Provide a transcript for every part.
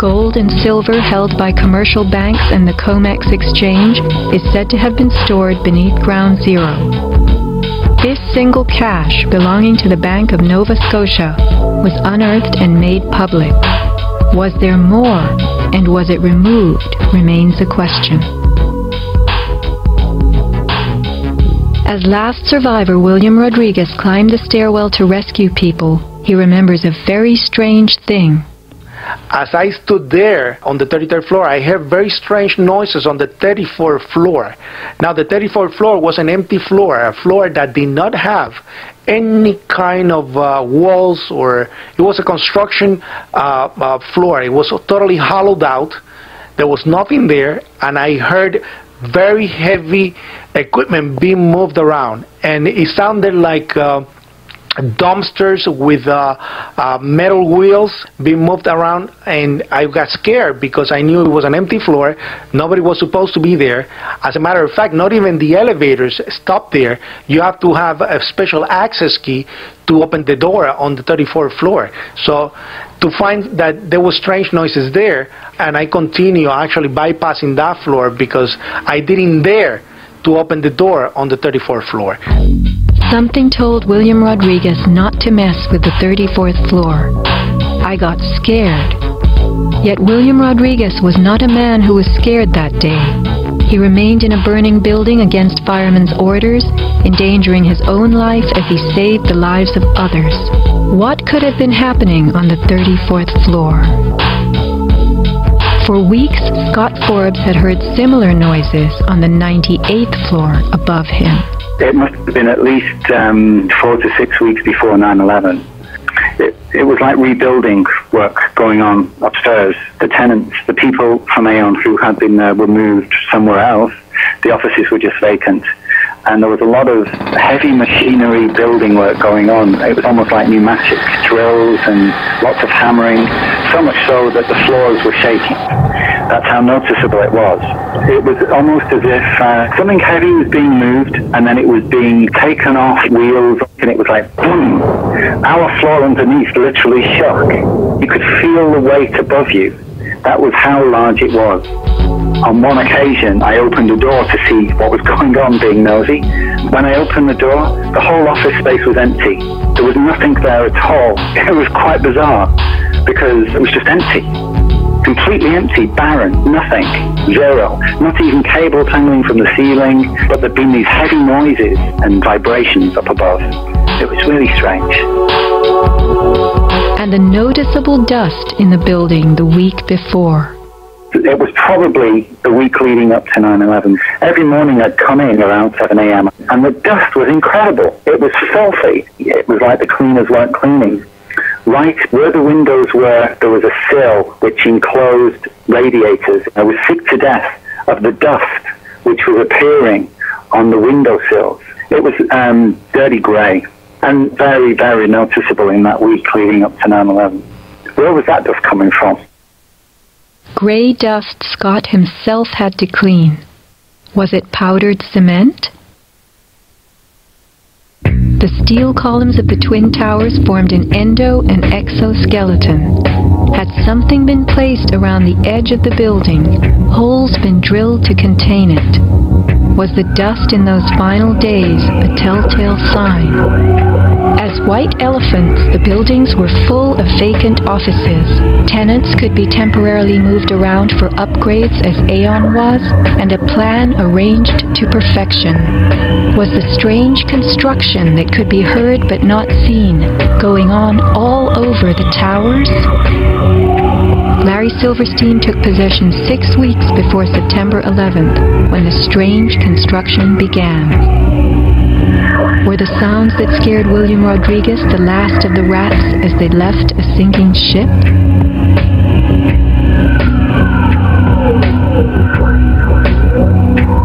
Gold and silver held by commercial banks and the COMEX exchange is said to have been stored beneath Ground Zero. This single cache, belonging to the Bank of Nova Scotia, was unearthed and made public. Was there more, and was it removed, remains a question. As last survivor William Rodriguez climbed the stairwell to rescue people, he remembers a very strange thing. As I stood there on the 33rd floor, I heard very strange noises on the 34th floor. Now, the 34th floor was an empty floor, a floor that did not have any kind of walls, or it was a construction floor. It was totally hollowed out. There was nothing there, and I heard very heavy equipment being moved around, and it sounded like dumpsters with metal wheels being moved around, and I got scared because I knew it was an empty floor. Nobody was supposed to be there. As a matter of fact, not even the elevators stopped there. You have to have a special access key to open the door on the 34th floor. So to find that there were strange noises there, and I continue actually bypassing that floor because I didn't dare to open the door on the 34th floor. Something told William Rodriguez not to mess with the 34th floor. I got scared. Yet William Rodriguez was not a man who was scared that day. He remained in a burning building against firemen's orders, endangering his own life as he saved the lives of others. What could have been happening on the 34th floor? For weeks, Scott Forbes had heard similar noises on the 98th floor above him. It must have been at least 4 to 6 weeks before 9/11. It was like rebuilding work going on upstairs. The tenants, the people from Aon who had been there were moved somewhere else. The offices were just vacant. And there was a lot of heavy machinery building work going on. It was almost like pneumatic drills and lots of hammering, so much so that the floors were shaking. That's how noticeable it was. It was almost as if something heavy was being moved and then it was being taken off wheels, and it was like, boom. Our floor underneath literally shook. You could feel the weight above you. That was how large it was. On one occasion, I opened the door to see what was going on, being nosy. When I opened the door, the whole office space was empty. There was nothing there at all. It was quite bizarre, because it was just empty. Completely empty, barren, nothing, zero. Not even cable tangling from the ceiling, but there'd been these heavy noises and vibrations up above. It was really strange. And a noticeable dust in the building the week before. It was probably the week leading up to 9/11. Every morning I'd come in around 7 a.m. and the dust was incredible. It was filthy. It was like the cleaners weren't cleaning. Right where the windows were, there was a sill which enclosed radiators. I was sick to death of the dust which was appearing on the windowsills. It was dirty grey and very, very noticeable in that week leading up to 9/11. Where was that dust coming from? Grey dust Scott himself had to clean. Was it powdered cement? The steel columns of the Twin Towers formed an endo and exoskeleton. Had something been placed around the edge of the building, holes been drilled to contain it? Was the dust in those final days a telltale sign? As white elephants, the buildings were full of vacant offices. Tenants could be temporarily moved around for upgrades as Aon was, and a plan arranged to perfection. Was the strange construction that could be heard but not seen going on all over the towers? Larry Silverstein took possession 6 weeks before September 11th, when the strange construction began. Were the sounds that scared William Rodriguez the last of the rats as they left a sinking ship?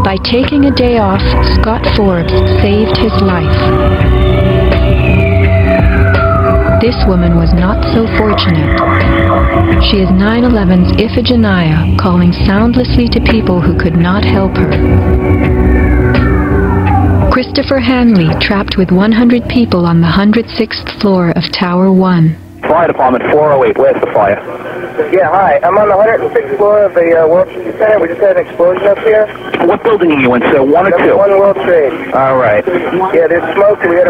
By taking a day off, Scott Forbes saved his life. This woman was not so fortunate. She is 9/11's Iphigenia, calling soundlessly to people who could not help her. Christopher Hanley, trapped with 100 people on the 106th floor of Tower 1. Fire Department 408, where's the fire? Yeah, hi. I'm on the 106th floor of the World Trade Center. We just had an explosion up here. What building are you in, sir? 1 or 2? One World Trade. All right. Yeah, there's smoke. We had